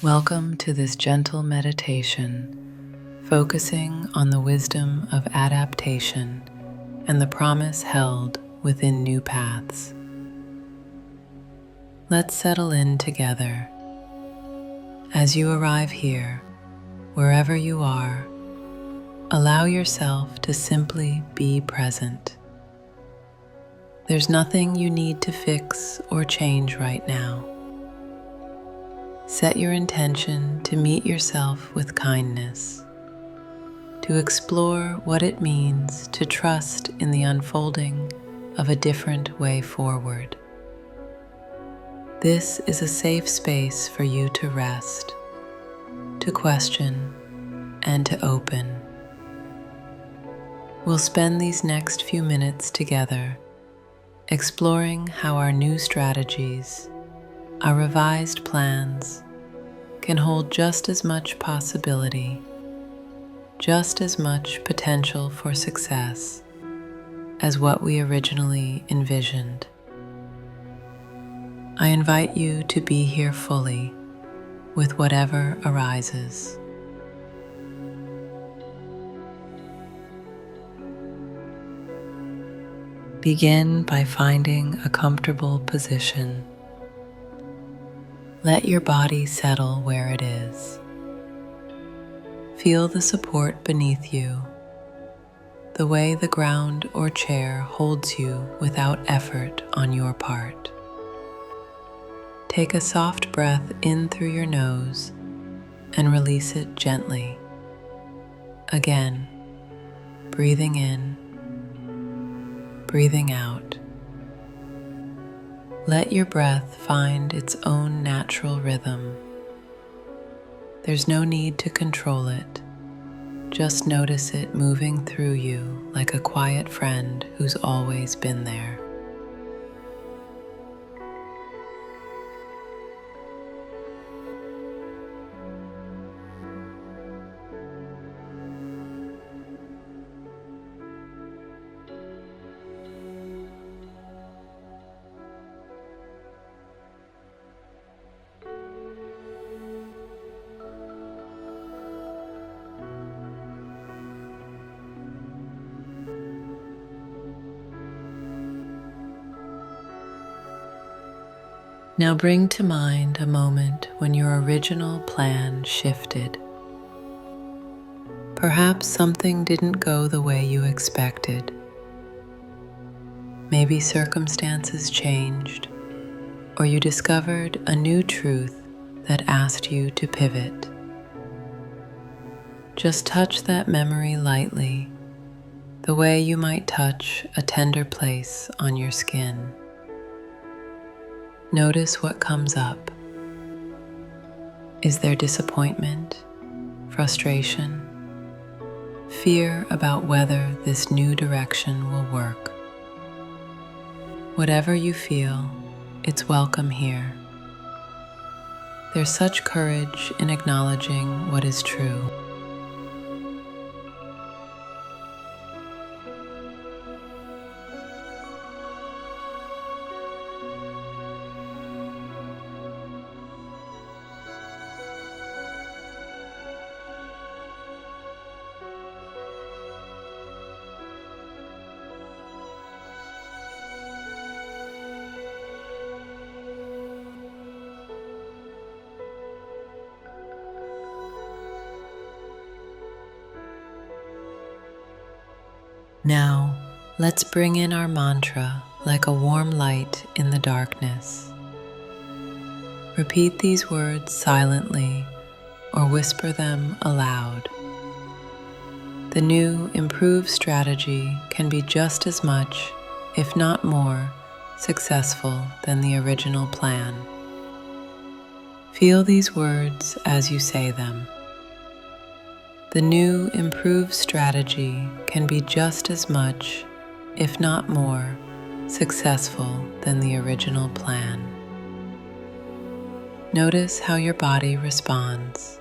Welcome to this gentle meditation, focusing on the wisdom of adaptation and the promise held within new paths. Let's settle in together. As you arrive here, wherever you are, allow yourself to simply be present. There's nothing you need to fix or change right now. Set your intention to meet yourself with kindness, to explore what it means to trust in the unfolding of a different way forward. This is a safe space for you to rest, to question, and to open. We'll spend these next few minutes together exploring how our new strategies, our revised plans, can hold just as much possibility, just as much potential for success as what we originally envisioned. I invite you to be here fully with whatever arises. Begin by finding a comfortable position. Let your body settle where it is. Feel the support beneath you, the way the ground or chair holds you without effort on your part. Take a soft breath in through your nose and release it gently. Again, breathing in, breathing out. Let your breath find its own natural rhythm. There's no need to control it. Just notice it moving through you like a quiet friend who's always been there. Now bring to mind a moment when your original plan shifted. Perhaps something didn't go the way you expected. Maybe circumstances changed, or you discovered a new truth that asked you to pivot. Just touch that memory lightly, the way you might touch a tender place on your skin. Notice what comes up. Is there disappointment, frustration, fear about whether this new direction will work? Whatever you feel, it's welcome here. There's such courage in acknowledging what is true. Now, let's bring in our mantra like a warm light in the darkness. Repeat these words silently or whisper them aloud. The new, improved strategy can be just as much, if not more, successful than the original plan. Feel these words as you say them. The new, improved strategy can be just as much, if not more, successful than the original plan. Notice how your body responds.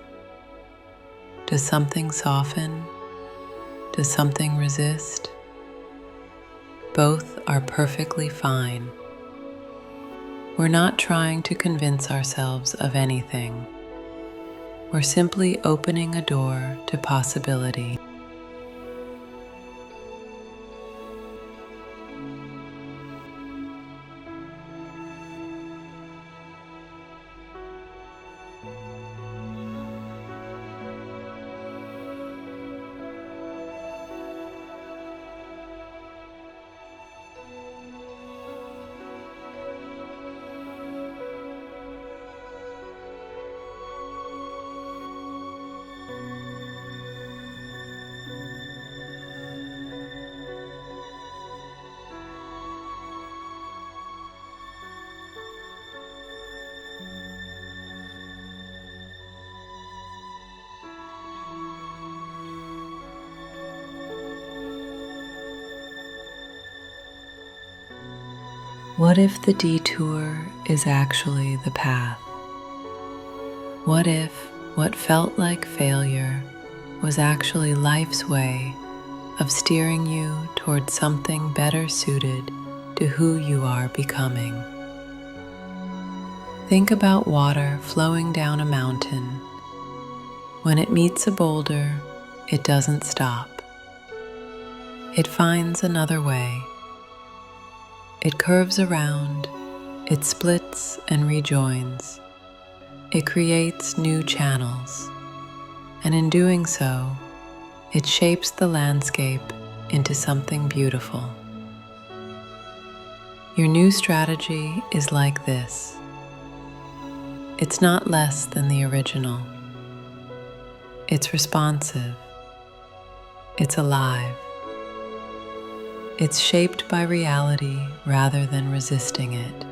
Does something soften? Does something resist? Both are perfectly fine. We're not trying to convince ourselves of anything. or simply opening a door to possibility. What if the detour is actually the path? What if what felt like failure was actually life's way of steering you toward something better suited to who you are becoming? Think about water flowing down a mountain. When it meets a boulder, it doesn't stop. It finds another way. It curves around, it splits and rejoins. It creates new channels, and in doing so, it shapes the landscape into something beautiful. Your new strategy is like this. It's not less than the original. It's responsive. It's alive. It's shaped by reality rather than resisting it.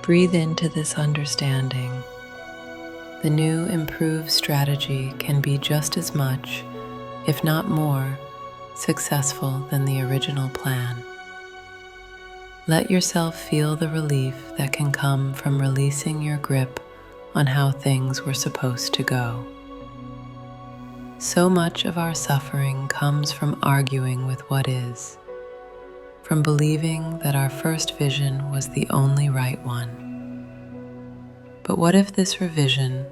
Breathe into this understanding. The new improved strategy can be just as much, if not more, successful than the original plan. Let yourself feel the relief that can come from releasing your grip on how things were supposed to go. So much of our suffering comes from arguing with what is, from believing that our first vision was the only right one. But what if this revision,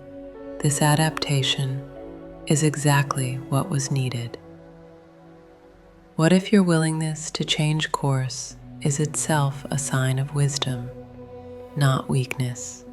this adaptation, is exactly what was needed? What if your willingness to change course is itself a sign of wisdom, not weakness?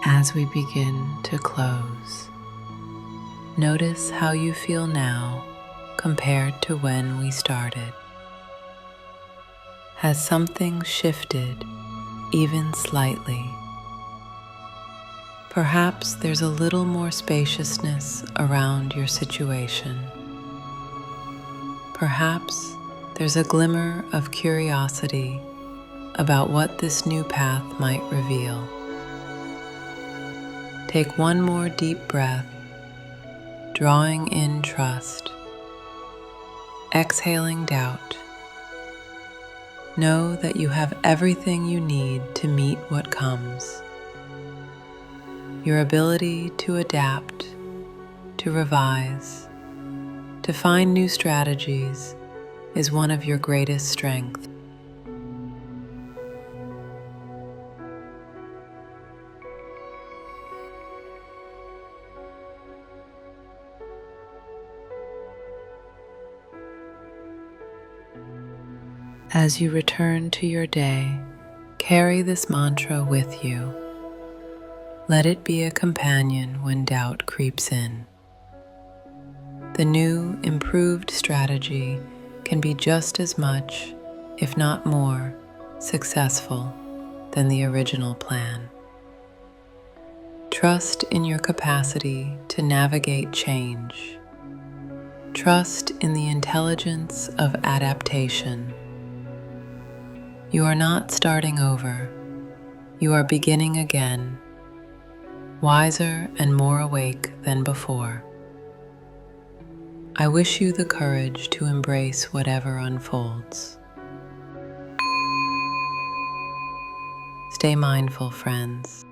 As we begin to close, notice how you feel now compared to when we started. Has something shifted even slightly? Perhaps there's a little more spaciousness around your situation. Perhaps there's a glimmer of curiosity about what this new path might reveal. Take one more deep breath, drawing in trust, exhaling doubt. Know that you have everything you need to meet what comes. Your ability to adapt, to revise, to find new strategies is one of your greatest strengths. As you return to your day, carry this mantra with you. Let it be a companion when doubt creeps in. The new, improved strategy can be just as much, if not more, successful than the original plan. Trust in your capacity to navigate change. Trust in the intelligence of adaptation. You are not starting over. You are beginning again, wiser and more awake than before. I wish you the courage to embrace whatever unfolds. Stay mindful, friends.